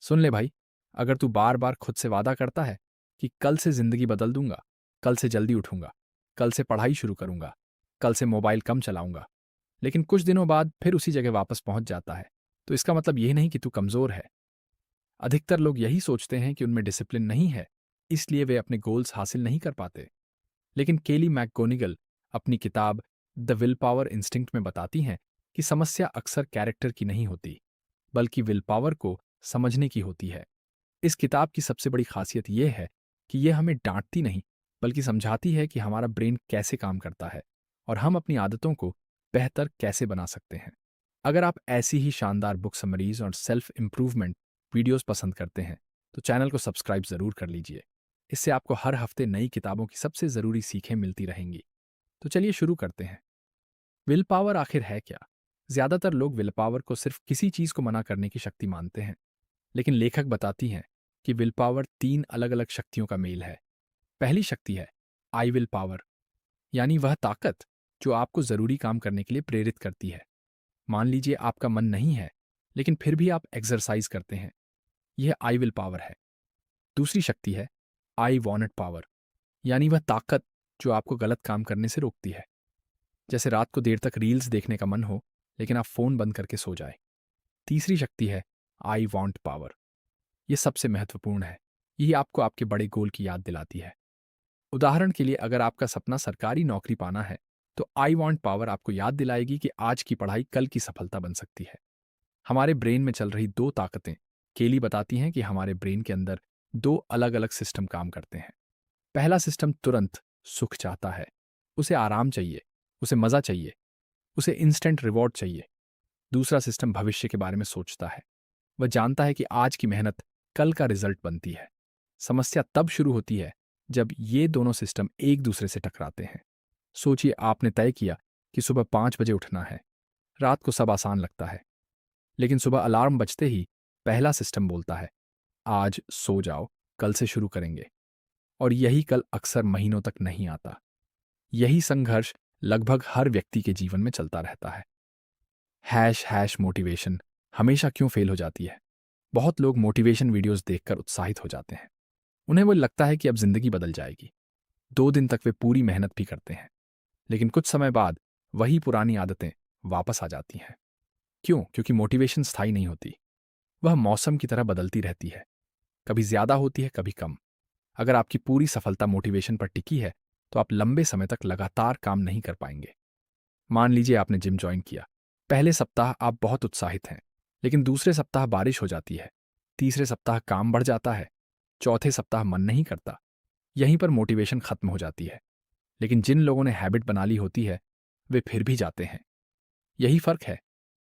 सुन ले भाई, अगर तू बार बार खुद से वादा करता है कि कल से जिंदगी बदल दूंगा, कल से जल्दी उठूंगा, कल से पढ़ाई शुरू करूंगा, कल से मोबाइल कम चलाऊंगा, लेकिन कुछ दिनों बाद फिर उसी जगह वापस पहुंच जाता है, तो इसका मतलब यह नहीं कि तू कमजोर है। अधिकतर लोग यही सोचते हैं कि उनमें डिसिप्लिन नहीं है, इसलिए वे अपने गोल्स हासिल नहीं कर पाते। लेकिन केली मैकगोनिगल अपनी किताब द विल पावर इंस्टिंक्ट में बताती हैं कि समस्या अक्सर कैरेक्टर की नहीं होती, बल्कि विल पावर को समझने की होती है। इस किताब की सबसे बड़ी खासियत यह है कि यह हमें डांटती नहीं, बल्कि समझाती है कि हमारा ब्रेन कैसे काम करता है और हम अपनी आदतों को बेहतर कैसे बना सकते हैं। अगर आप ऐसी ही शानदार बुक समरीज और सेल्फ इम्प्रूवमेंट वीडियोस पसंद करते हैं, तो चैनल को सब्सक्राइब ज़रूर कर लीजिए। इससे आपको हर हफ्ते नई किताबों की सबसे ज़रूरी सीखें मिलती रहेंगी। तो चलिए शुरू करते हैं। विल पावर आखिर है क्या? ज़्यादातर लोग विल पावर को सिर्फ किसी चीज़ को मना करने की शक्ति मानते हैं, लेकिन लेखक बताती हैं कि विल पावर 3 अलग-अलग शक्तियों का मेल है। पहली शक्ति है आई विल पावर, यानी वह ताकत जो आपको ज़रूरी काम करने के लिए प्रेरित करती है। मान लीजिए आपका मन नहीं है, लेकिन फिर भी आप एक्सरसाइज करते हैं। यह आई विल पावर है। दूसरी शक्ति है आई वॉन्ट पावर, यानी वह ताकत जो आपको गलत काम करने से रोकती है। जैसे रात को देर तक रील्स देखने का मन हो, लेकिन आप फ़ोन बंद करके सो जाए। तीसरी शक्ति है आई वॉन्ट पावर। यह सबसे महत्वपूर्ण है। यही आपको आपके बड़े गोल की याद दिलाती है। उदाहरण के लिए, अगर आपका सपना सरकारी नौकरी पाना है, तो आई वॉन्ट पावर आपको याद दिलाएगी कि आज की पढ़ाई कल की सफलता बन सकती है। हमारे ब्रेन में चल रही दो ताकतें केली बताती हैं कि हमारे ब्रेन के अंदर दो अलग अलग सिस्टम काम करते हैं। पहला सिस्टम तुरंत सुख चाहता है, उसे आराम चाहिए, उसे मजा चाहिए, उसे इंस्टेंट रिवॉर्ड चाहिए। दूसरा सिस्टम भविष्य के बारे में सोचता है। वह जानता है कि आज की मेहनत कल का रिजल्ट बनती है। समस्या तब शुरू होती है जब ये दोनों सिस्टम एक दूसरे से टकराते हैं। सोचिए, आपने तय किया कि सुबह 5 बजे उठना है। रात को सब आसान लगता है, लेकिन सुबह अलार्म बजते ही पहला सिस्टम बोलता है, आज सो जाओ, कल से शुरू करेंगे। और यही कल अक्सर महीनों तक नहीं आता। यही संघर्ष लगभग हर व्यक्ति के जीवन में चलता रहता है। हैश हैश मोटिवेशन हमेशा क्यों फेल हो जाती है? बहुत लोग मोटिवेशन वीडियोस देखकर उत्साहित हो जाते हैं। उन्हें वो लगता है कि अब जिंदगी बदल जाएगी। 2 दिन तक वे पूरी मेहनत भी करते हैं, लेकिन कुछ समय बाद वही पुरानी आदतें वापस आ जाती हैं। क्यों? क्योंकि मोटिवेशन स्थायी नहीं होती। वह मौसम की तरह बदलती रहती है। कभी ज्यादा होती है, कभी कम। अगर आपकी पूरी सफलता मोटिवेशन पर टिकी है, तो आप लंबे समय तक लगातार काम नहीं कर पाएंगे। मान लीजिए आपने जिम ज्वाइन किया। पहले सप्ताह आप बहुत उत्साहित हैं, लेकिन दूसरे सप्ताह बारिश हो जाती है, तीसरे सप्ताह काम बढ़ जाता है, चौथे सप्ताह मन नहीं करता। यहीं पर मोटिवेशन खत्म हो जाती है। लेकिन जिन लोगों ने हैबिट बना ली होती है, वे फिर भी जाते हैं। यही फर्क है।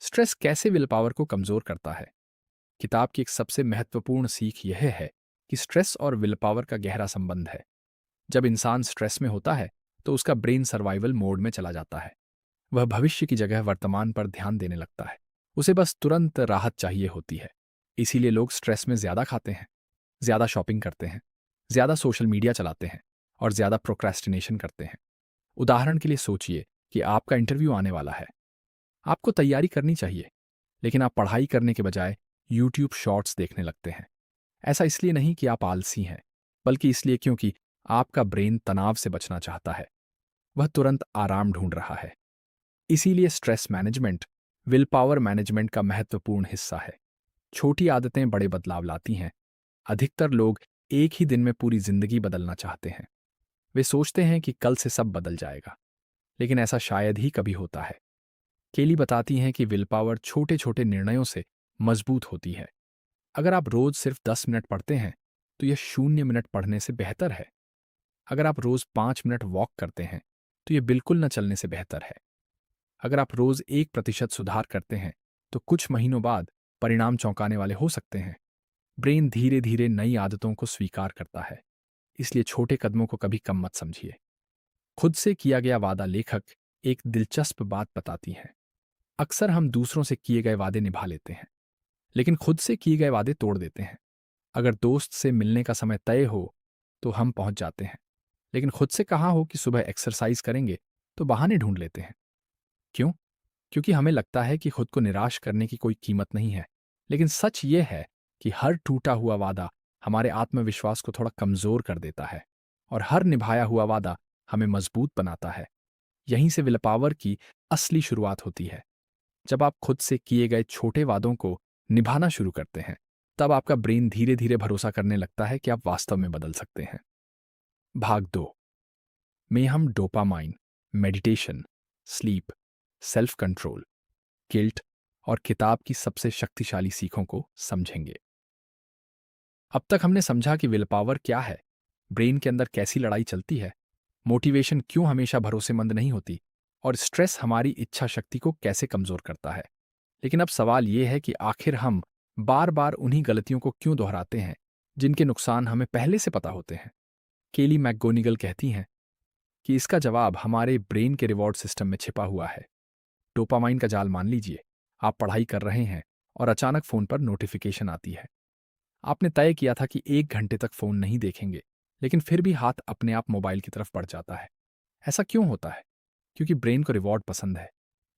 स्ट्रेस कैसे विल पावर को कमजोर करता है? किताब की एक सबसे महत्वपूर्ण सीख यह है कि स्ट्रेस और विल पावर का गहरा संबंध है। जब इंसान स्ट्रेस में होता है, तो उसका ब्रेन सर्वाइवल मोड में चला जाता है। वह भविष्य की जगह वर्तमान पर ध्यान देने लगता है। उसे बस तुरंत राहत चाहिए होती है। इसीलिए लोग स्ट्रेस में ज्यादा खाते हैं, ज्यादा शॉपिंग करते हैं, ज्यादा सोशल मीडिया चलाते हैं और ज्यादा प्रोक्रेस्टिनेशन करते हैं। उदाहरण के लिए सोचिए कि आपका इंटरव्यू आने वाला है। आपको तैयारी करनी चाहिए, लेकिन आप पढ़ाई करने के बजाय यूट्यूब शॉर्ट्स देखने लगते हैं। ऐसा इसलिए नहीं कि आप आलसी हैं, बल्कि इसलिए क्योंकि आपका ब्रेन तनाव से बचना चाहता है। वह तुरंत आराम ढूंढ रहा है। इसीलिए stress management will power management का महत्वपूर्ण हिस्सा है। छोटी आदतें बड़े बदलाव लाती हैं। अधिकतर लोग एक ही दिन में पूरी जिंदगी बदलना चाहते हैं। वे सोचते हैं कि कल से सब बदल जाएगा, लेकिन ऐसा शायद ही कभी होता है। केली बताती हैं कि विल पावर छोटे छोटे निर्णयों से मजबूत होती है। अगर आप रोज सिर्फ 10 मिनट पढ़ते हैं, तो यह 0 मिनट पढ़ने से बेहतर है। अगर आप रोज 5 मिनट वॉक करते हैं, तो यह बिल्कुल न चलने से बेहतर है। अगर आप रोज 1% सुधार करते हैं, तो कुछ महीनों बाद परिणाम चौंकाने वाले हो सकते हैं। ब्रेन धीरे धीरे नई आदतों को स्वीकार करता है, इसलिए छोटे कदमों को कभी कम मत समझिए। खुद से किया गया वादा लेखक एक दिलचस्प बात बताती हैं। अक्सर हम दूसरों से किए गए वादे निभा लेते हैं, लेकिन खुद से किए गए वादे तोड़ देते हैं। अगर दोस्त से मिलने का समय तय हो, तो हम पहुंच जाते हैं, लेकिन खुद से कहा हो कि सुबह एक्सरसाइज करेंगे, तो बहाने ढूंढ लेते हैं। क्यों? क्योंकि हमें लगता है कि खुद को निराश करने की कोई कीमत नहीं है। लेकिन सच ये है कि हर टूटा हुआ वादा हमारे आत्मविश्वास को थोड़ा कमज़ोर कर देता है और हर निभाया हुआ वादा हमें मजबूत बनाता है। यहीं से विल पावर की असली शुरुआत होती है। जब आप खुद से किए गए छोटे वादों को निभाना शुरू करते हैं, तब आपका ब्रेन धीरे धीरे भरोसा करने लगता है कि आप वास्तव में बदल सकते हैं। भाग 2 में हम dopamine, meditation, sleep, self control, guilt और किताब की सबसे शक्तिशाली सीखों को समझेंगे। अब तक हमने समझा कि विल पावर क्या है, ब्रेन के अंदर कैसी लड़ाई चलती है, मोटिवेशन क्यों हमेशा भरोसेमंद नहीं होती और स्ट्रेस हमारी इच्छा शक्ति को कैसे कमजोर करता है। लेकिन अब सवाल यह है कि आखिर हम बार बार उन्हीं गलतियों को क्यों दोहराते हैं जिनके नुकसान हमें पहले से पता होते हैं। केली मैकगोनिगल कहती हैं कि इसका जवाब हमारे ब्रेन के रिवॉर्ड सिस्टम में छिपा हुआ है। डोपामाइन का जाल मान लीजिए, आप पढ़ाई कर रहे हैं और अचानक फोन पर नोटिफिकेशन आती है। आपने तय किया था कि 1 घंटे तक फोन नहीं देखेंगे, लेकिन फिर भी हाथ अपने आप मोबाइल की तरफ बढ़ जाता है। ऐसा क्यों होता है? क्योंकि ब्रेन को रिवॉर्ड पसंद है।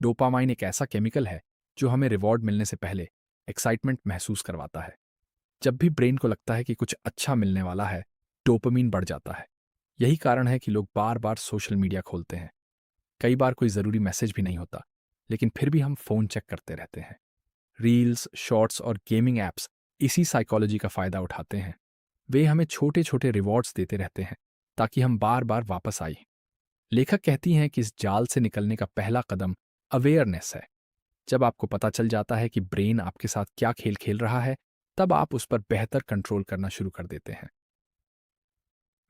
डोपामाइन एक ऐसा केमिकल है जो हमें रिवॉर्ड मिलने से पहले एक्साइटमेंट महसूस करवाता है। जब भी ब्रेन को लगता है कि कुछ अच्छा मिलने वाला है, डोपामीन बढ़ जाता है। यही कारण है कि लोग बार बार सोशल मीडिया खोलते हैं। कई बार कोई ज़रूरी मैसेज भी नहीं होता, लेकिन फिर भी हम फ़ोन चेक करते रहते हैं। रील्स, शॉर्ट्स और गेमिंग ऐप्स इसी साइकोलॉजी का फ़ायदा उठाते हैं। वे हमें छोटे छोटे रिवॉर्ड्स देते रहते हैं ताकि हम बार बार वापस आए। लेखक कहती हैं कि इस जाल से निकलने का पहला कदम अवेयरनेस है। जब आपको पता चल जाता है कि ब्रेन आपके साथ क्या खेल खेल रहा है, तब आप उस पर बेहतर कंट्रोल करना शुरू कर देते हैं।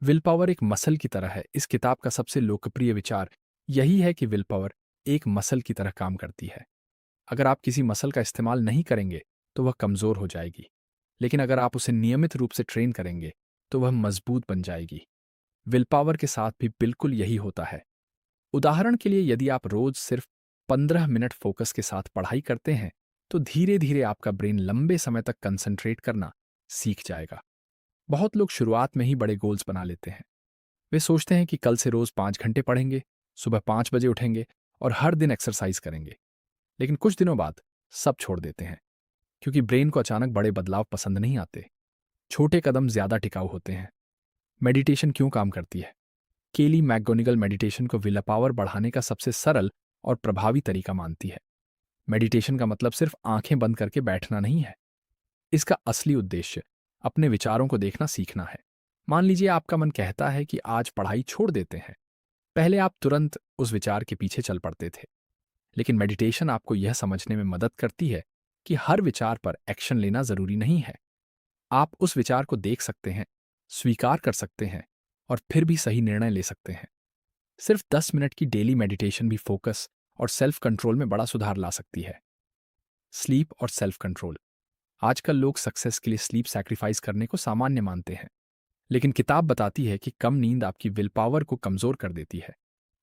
विल पावर एक मसल की तरह है। इस किताब का सबसे लोकप्रिय विचार यही है कि विल पावर एक मसल की तरह काम करती है। अगर आप किसी मसल का इस्तेमाल नहीं करेंगे तो वह कमज़ोर हो जाएगी, लेकिन अगर आप उसे नियमित रूप से ट्रेन करेंगे तो वह मजबूत बन जाएगी। विल पावर के साथ भी बिल्कुल यही होता है। उदाहरण के लिए, यदि आप रोज सिर्फ 15 मिनट फोकस के साथ पढ़ाई करते हैं, तो धीरे धीरे आपका ब्रेन लंबे समय तक कंसंट्रेट करना सीख जाएगा। बहुत लोग शुरुआत में ही बड़े गोल्स बना लेते हैं। वे सोचते हैं कि कल से रोज 5 घंटे पढ़ेंगे, सुबह 5 बजे उठेंगे और हर दिन एक्सरसाइज करेंगे। लेकिन कुछ दिनों बाद सब छोड़ देते हैं, क्योंकि ब्रेन को अचानक बड़े बदलाव पसंद नहीं आते। छोटे कदम ज्यादा टिकाऊ होते हैं। मेडिटेशन क्यों काम करती है? केली मैकगोनिगल मेडिटेशन को विल पावर बढ़ाने का सबसे सरल और प्रभावी तरीका मानती है। मेडिटेशन का मतलब सिर्फ आंखें बंद करके बैठना नहीं है। इसका असली उद्देश्य अपने विचारों को देखना सीखना है। मान लीजिए आपका मन कहता है कि आज पढ़ाई छोड़ देते हैं। पहले आप तुरंत उस विचार के पीछे चल पड़ते थे, लेकिन मेडिटेशन आपको यह समझने में मदद करती है कि हर विचार पर एक्शन लेना जरूरी नहीं है। आप उस विचार को देख सकते हैं, स्वीकार कर सकते हैं और फिर भी सही निर्णय ले सकते हैं। सिर्फ 10 मिनट की डेली मेडिटेशन भी फोकस और सेल्फ कंट्रोल में बड़ा सुधार ला सकती है। स्लीप और सेल्फ कंट्रोल। आजकल लोग सक्सेस के लिए स्लीप सैक्रिफाइस करने को सामान्य मानते हैं, लेकिन किताब बताती है कि कम नींद आपकी विल पावर को कमजोर कर देती है।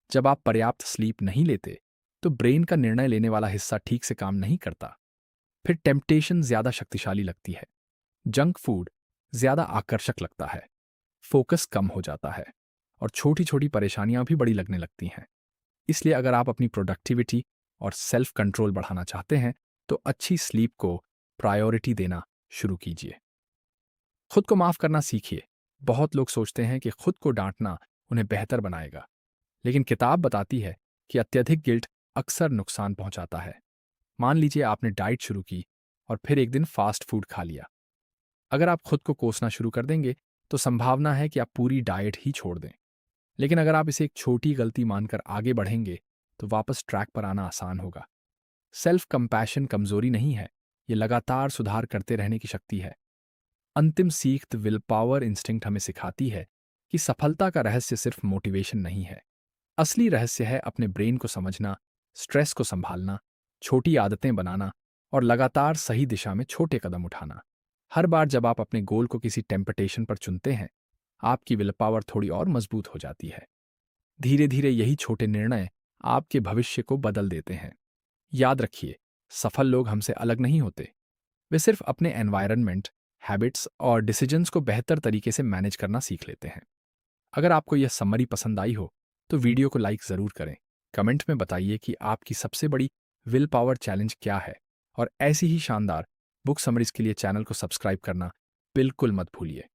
जब आप पर्याप्त स्लीप नहीं लेते, तो ब्रेन का निर्णय लेने वाला हिस्सा ठीक से काम नहीं करता। फिर टेम्पटेशन ज्यादा शक्तिशाली लगती है। जंक फूड ज्यादा आकर्षक लगता है। फोकस कम हो जाता है और छोटी छोटी परेशानियां भी बड़ी लगने लगती हैं। इसलिए अगर आप अपनी प्रोडक्टिविटी और सेल्फ कंट्रोल बढ़ाना चाहते हैं, तो अच्छी स्लीप को प्रायोरिटी देना शुरू कीजिए। खुद को माफ करना सीखिए। बहुत लोग सोचते हैं कि खुद को डांटना उन्हें बेहतर बनाएगा, लेकिन किताब बताती है कि अत्यधिक गिल्ट अक्सर नुकसान पहुंचाता है। मान लीजिए आपने डाइट शुरू की और फिर एक दिन फास्ट फूड खा लिया। अगर आप खुद को कोसना शुरू कर देंगे, तो संभावना है कि आप पूरी डाइट ही छोड़ दें। लेकिन अगर आप इसे एक छोटी गलती मानकर आगे बढ़ेंगे, तो वापस ट्रैक पर आना आसान होगा। सेल्फ कंपैशन कमजोरी नहीं है, ये लगातार सुधार करते रहने की शक्ति है। अंतिम सीख द विल पावर इंस्टिंक्ट हमें सिखाती है कि सफलता का रहस्य सिर्फ मोटिवेशन नहीं है। असली रहस्य है अपने ब्रेन को समझना, स्ट्रेस को संभालना, छोटी आदतें बनाना और लगातार सही दिशा में छोटे कदम उठाना। हर बार जब आप अपने गोल को किसी टेम्पटेशन पर चुनते हैं, आपकी विल पावर थोड़ी और मजबूत हो जाती है। धीरे धीरे यही छोटे निर्णय आपके भविष्य को बदल देते हैं। याद रखिए, सफल लोग हमसे अलग नहीं होते। वे सिर्फ अपने एनवायरनमेंट, हैबिट्स और डिसीजंस को बेहतर तरीके से मैनेज करना सीख लेते हैं। अगर आपको यह समरी पसंद आई हो, तो वीडियो को लाइक ज़रूर करें। कमेंट में बताइए कि आपकी सबसे बड़ी विल पावर चैलेंज क्या है, और ऐसी ही शानदार बुक समरीज के लिए चैनल को सब्सक्राइब करना बिल्कुल मत भूलिए।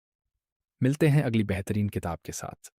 मिलते हैं अगली बेहतरीन किताब के साथ।